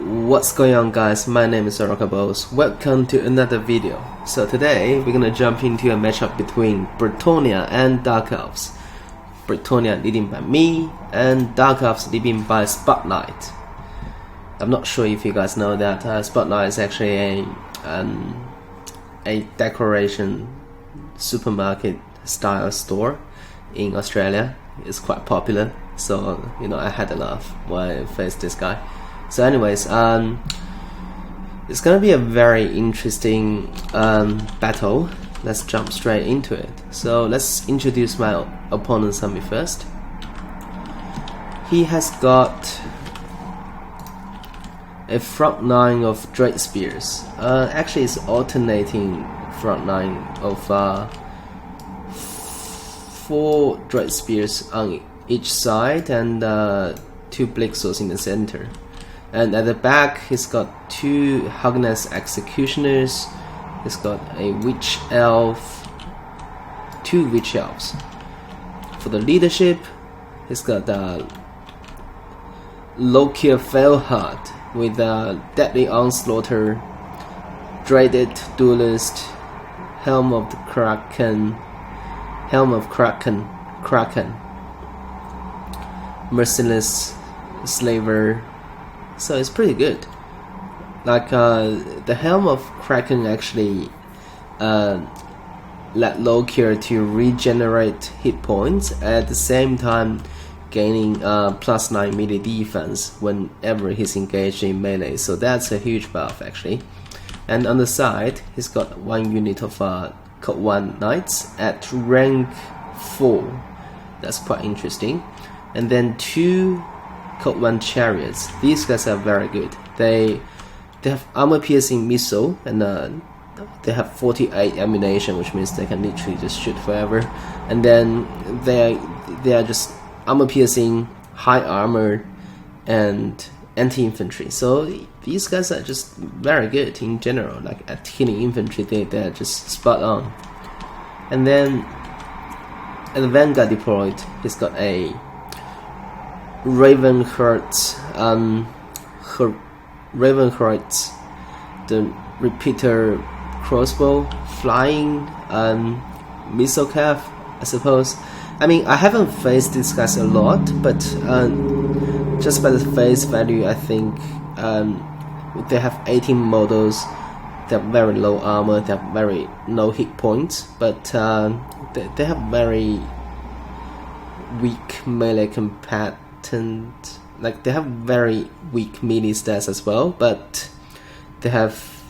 What's going on, guys? My name is Rockabos. Welcome to another video. So today we're gonna jump into a matchup between Bretonnia and Dark Elves. Bretonnia leading by me and Dark Elves leading by Spotlight. I'm not sure if you guys know that Spotlight is actually a decoration supermarket style store in Australia. It's quite popular, so I had a laugh when I faced this guy. So anyways, it's gonna be a very interesting battle. Let's jump straight into it. So let's introduce my opponent Sammy first. He has got a front line of Dread Spears. Actually, it's alternating front line of 4 Dread Spears on each side and 2 Blixels in the center. And at the back, he's got 2 Hugness Executioners. He's got a Witch Elf, 2 Witch Elves. For the leadership, he's got Lokia Failheart with Deadly Onslaughter, Dreaded Duelist, Helm of the Kraken, Merciless Slaver. So it's pretty good. Like the Helm of Kraken actually let Lokia to regenerate hit points, at the same time gaining +9 melee defense whenever he's engaged in melee. So that's a huge buff actually. And on the side, he's got 1 unit of Code 1 Knights at rank 4. That's quite interesting. And then 2 Code 1 Chariots. These guys are very good. They have armor piercing missile, and they have 48 ammunition, which means they can literally just shoot forever. And then they are just armor piercing, high armor, and anti-infantry. So these guys are just very good in general. Like at killing infantry, they're just spot on. And then at the Vanguard deployed, he's got a Ravenheart, the repeater crossbow, flying missile cav, I suppose. I mean, I haven't faced these guys a lot, but just by the face value, I think they have 18 models. They have very low armor, they have very low hit points, but they have very weak melee combatant. Like they have very weak melee stats as well, but they have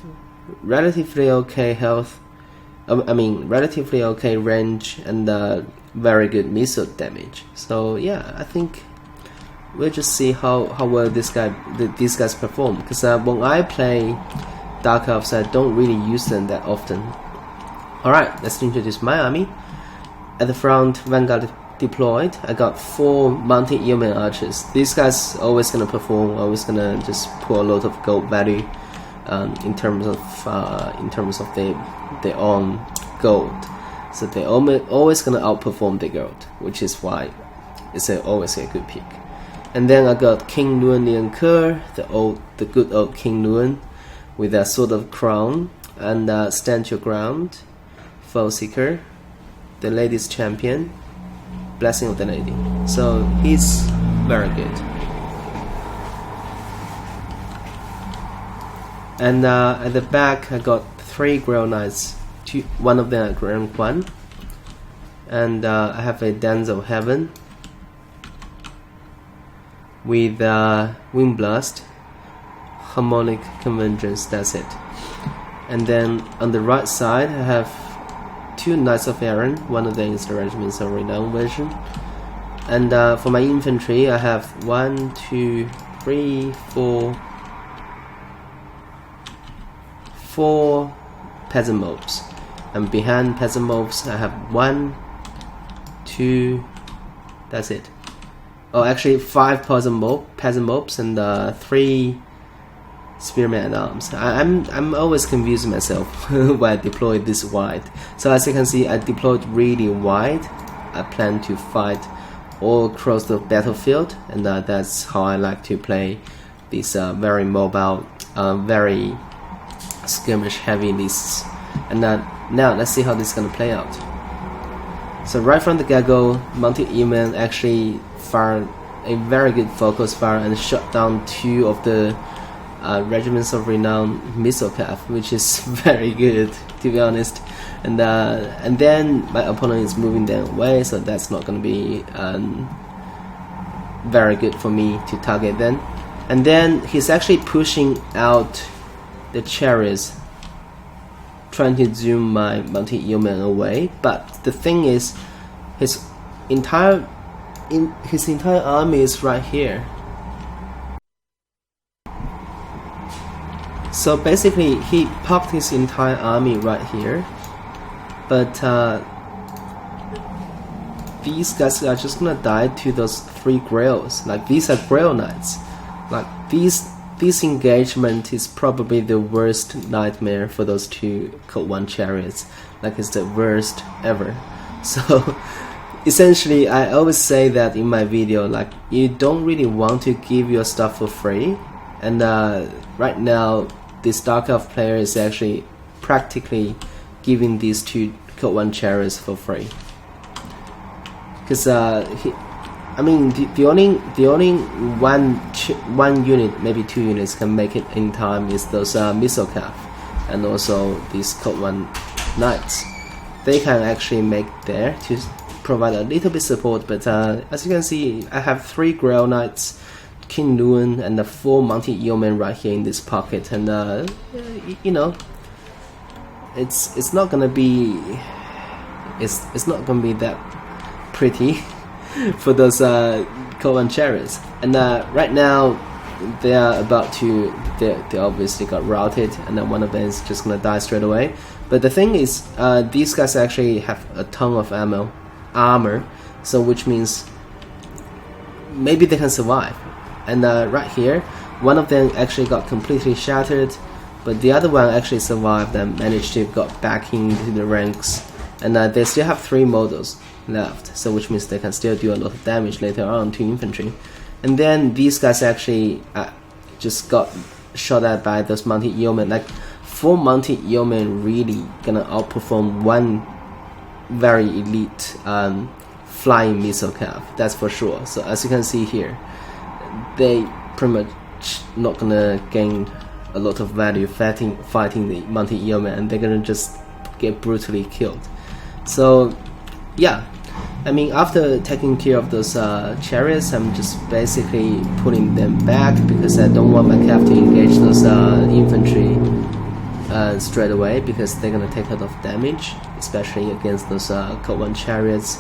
relatively okay health. Relatively okay range and very good missile damage. So yeah, I think we'll just see how well these guys perform. Because when I play Dark Elves, I don't really use them that often. Alright, let's introduce my army. At the front, Vanguard deployed. I got 4 mounted yeoman archers. These guys always gonna perform, always gonna just pull a lot of gold value in terms of their own gold. So they always gonna outperform the gold, which is why it's always a good pick. And then I got King Nguyen Lian Kerr, the good old King Nguyen, with a Sword of Crown and Stand Your Ground, Foe Seeker, the Ladies Champion, Blessing of the Lady. So he's very good. And at the back, I got 3 Grail Knights. 1 of them at rank 1. And I have a Dance of Heaven with Wind Blast, Harmonic Convergence. That's it. And then on the right side, I have 2 Knights of Erin. One of them is the Regiments of Renown version. And for my infantry, I have 1, 2, 3, 4 peasant mobs. And behind peasant mobs, I have 1, 2. That's it. Oh, actually 5 peasant mobs and 3 spearman at arms. I'm always confusing myself when I deploy this wide. So as you can see, I deployed really wide. I plan to fight all across the battlefield, and that's how I like to play these very mobile, very skirmish heavy lists. And now let's see how this is gonna play out. So right from the get-go, Mounted Yeoman actually fired a very good focus fire and shot down 2 of the Regiments of Renown missile calf, which is very good, to be honest. And then my opponent is moving them away, so that's not going to be very good for me to target then. And then he's actually pushing out the chariots, trying to zoom my Mounted Yeoman away. But the thing is, his entire army is right here. So basically, he parked his entire army right here, but these guys are just gonna die to those 3 Grails. Like, these are Grail Knights. Like, this engagement is probably the worst nightmare for those 2 Code 1 chariots. Like, it's the worst ever. So essentially, I always say that in my video, like, you don't really want to give your stuff for free. And right now, this Dark Elf player is actually practically giving these 2 Code 1 chariots for free. Because I mean, the only one unit, maybe 2 units, can make it in time is those missile calf, and also these Code 1 knights. They can actually make there to provide a little bit support, but as you can see, I have 3 Grail Knights, King Luan, and the 4 Mounted Yeomen right here in this pocket, and you know, it's not gonna be that pretty for those Code 1 chariots. And right now they are about to, they obviously got routed, and then one of them is just gonna die straight away. But the thing is, these guys actually have a ton of armor, so which means maybe they can survive. And right here, one of them actually got completely shattered, but the other one actually survived and managed to got back into the ranks. And they still have 3 models left, so which means they can still do a lot of damage later on to infantry. And then these guys actually just got shot at by those Mounted Yeomen. Like, 4 Mounted Yeomen really gonna outperform 1 very elite flying missile calf, that's for sure. So as you can see here, they pretty much not gonna gain a lot of value fighting the Mounted Yeomen, and they're gonna just get brutally killed. So yeah, I mean, after taking care of those chariots, I'm just basically putting them back because I don't want my calf to engage those infantry straight away, because they're gonna take a lot of damage, especially against those Code 1 chariots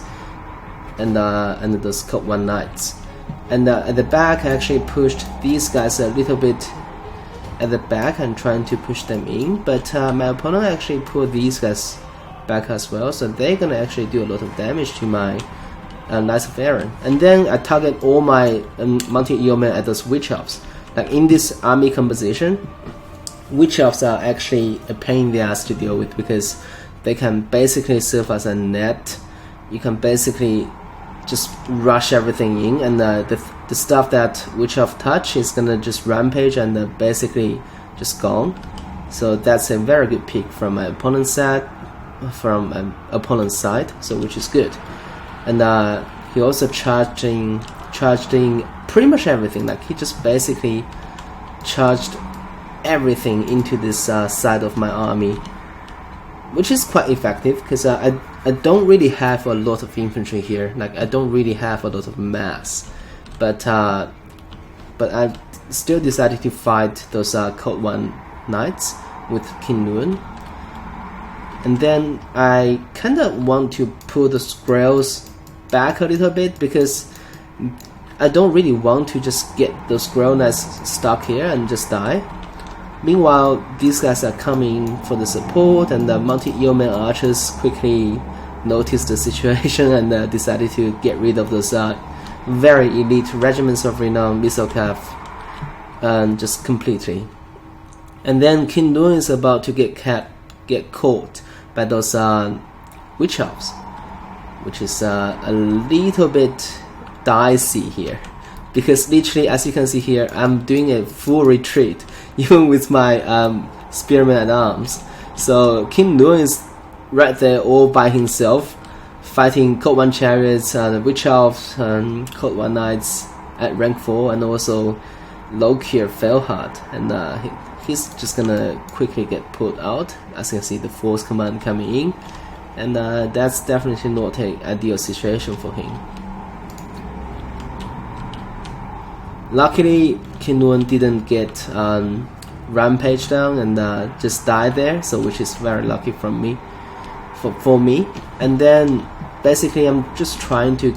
and those Code 1 knights. And at the back, I actually pushed these guys a little bit at the back and trying to push them in, but my opponent actually pulled these guys back as well, so they're gonna actually do a lot of damage to my Knights of Aaron. And then I target all my Mounted Yeomen at those Witch Elves. Like, in this army composition, Witch Elves are actually a pain in the ass to deal with, because they can basically serve as a net. You can basically just rush everything in, and the stuff that Witch Elf touch is gonna just rampage and basically just gone. So that's a very good pick from my opponent's side, so which is good. And he also charged in pretty much everything. Like, he just basically charged everything into this side of my army, which is quite effective, because I don't really have a lot of infantry here. Like, I don't really have a lot of mass, but I still decided to fight those Code 1 knights with King Luan. And then I kind of want to pull the Grails back a little bit, because I don't really want to just get those Grail Knights stuck here and just die. Meanwhile, these guys are coming for the support, and the Mounted Yeomen archers quickly noticed the situation and decided to get rid of those very elite Regiments of Renown missile calf just completely. And then King Luan is about to get caught by those Witch Elves, which is a little bit dicey here. because literally, as you can see here, I'm doing a full retreat, even with my spearmen at arms. So King Nuon is right there all by himself, fighting Code 1 chariots, Witch Elves, Code 1 knights at rank 4, and also Lokier Felhard, and he's just gonna quickly get put out. As you can see, the force command coming in, and that's definitely not an ideal situation for him. Luckily, King Nuon didn't get rampage down and just died there, so which is very lucky from me, for me. And then basically I'm just trying to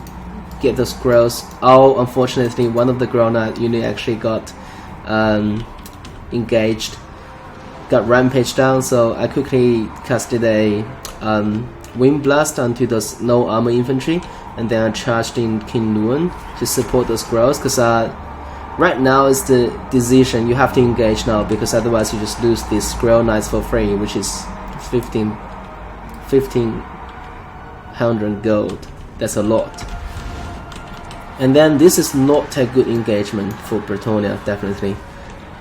get those growls. Oh, unfortunately, one of the Growl Knight unit actually got engaged, got rampage down, so I quickly casted a Wind Blast onto those no armor infantry, and then I charged in King Nuon to support those Growls, because right now is the decision, you have to engage now, because otherwise you just lose these Growl Knights for free, which is 1500 gold. That's a lot. And then this is not a good engagement for Bretonnia, definitely.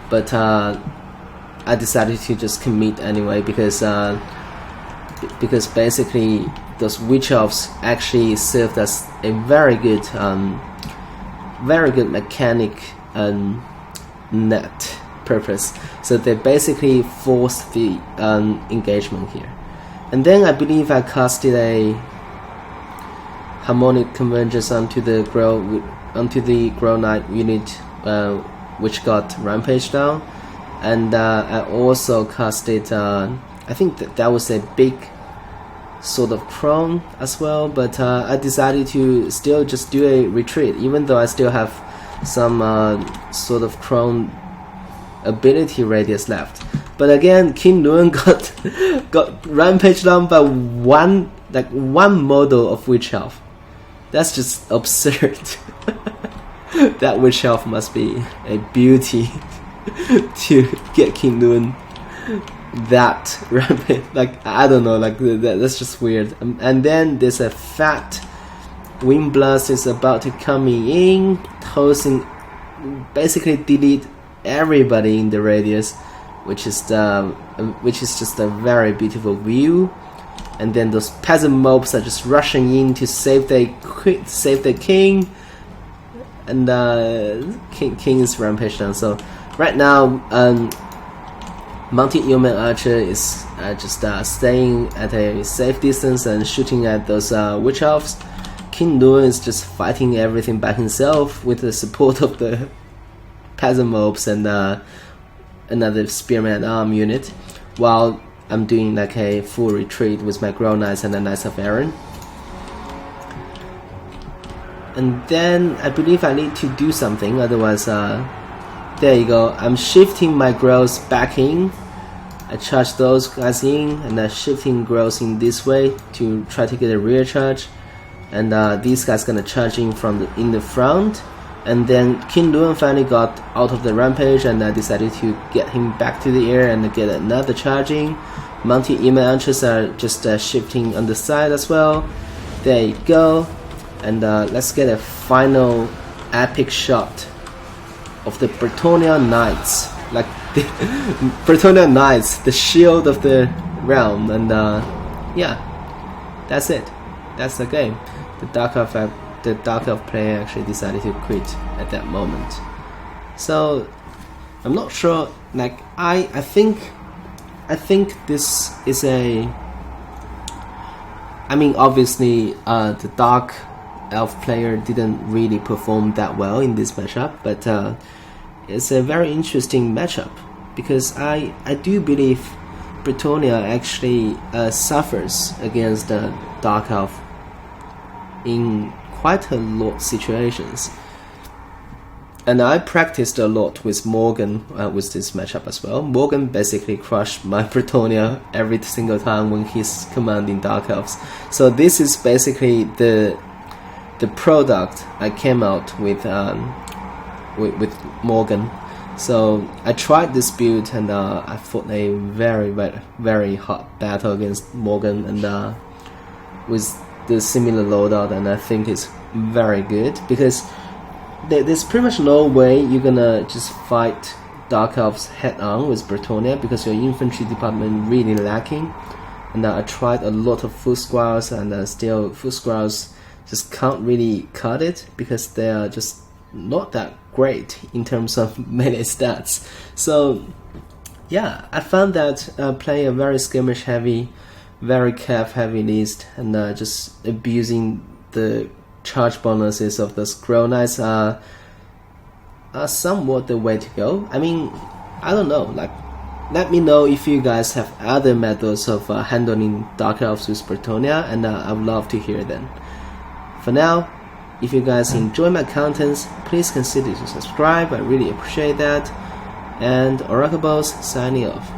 But I decided to just commit anyway, because basically those Witch Elves actually served as a very good mechanic and net purpose. So they basically forced the engagement here. And then I believe I casted a Harmonic Convergence onto the Growl Knight unit, which got rampage down, and I also casted. I think that was a big sort of crone as well, but I decided to still just do a retreat, even though I still have some sort of crone ability radius left. But again, King Nuon got rampage down by one model of Witch Elf. That's just absurd. That Witch Elf must be a beauty to get King Nuon that rampage. Like, I don't know, like that's just weird. And then there's a fat Wind Blast is about to come in, tossing, basically delete everybody in the radius, which is just a very beautiful view. And then those peasant mobs are just rushing in to save the king, and king is rampage down. So right now, Mounted Yeoman Archer is just staying at a safe distance and shooting at those Witch Elves. King Nuon is just fighting everything by himself with the support of the peasant mobs and another spearman arm unit, while I'm doing like a full retreat with my Growl Knights and the Knights of Erin. And then I believe I need to do something, otherwise there you go, I'm shifting my Growls back in. I charge those guys in, and I'm shifting Growls in this way to try to get a rear charge, and these guys gonna charge in from in the front. And then King Nuon finally got out of the rampage, and I decided to get him back to the air and get another charging. Mounted Yeoman Archers are just shifting on the side as well. There you go. And let's get a final epic shot of the Bretonnia Knights. Like the Bretonnia Knights, the shield of the realm. And yeah, that's it. That's the game. The Dark Elf player actually decided to quit at that moment. So I'm not sure. Like I think this is a. I mean, obviously, the Dark Elf player didn't really perform that well in this matchup, but it's a very interesting matchup, because I do believe Bretonnia actually suffers against the Dark Elf in quite a lot of situations. And I practiced a lot with Morgan with this matchup as well. Morgan basically crushed my Bretonnia every single time when he's commanding Dark Elves. So this is basically the product I came out with Morgan. So I tried this build, and I fought a very, very, very hot battle against Morgan, and with the similar loadout, and I think it's very good, because there's pretty much no way you're gonna just fight Dark Elves head on with Bretonnia, because your infantry department really lacking. And I tried a lot of foot squires, and still foot squires just can't really cut it, because they are just not that great in terms of melee stats. So yeah, I found that playing a very skirmish heavy, very cav heavy list, and just abusing the charge bonuses of the Scroll Knights are somewhat the way to go. I mean, I don't know, like, let me know if you guys have other methods of handling Dark Elves with Bretonnia, and I would love to hear them. For now, if you guys enjoy my contents, please consider to subscribe, I really appreciate that. And Oracle Boss signing off.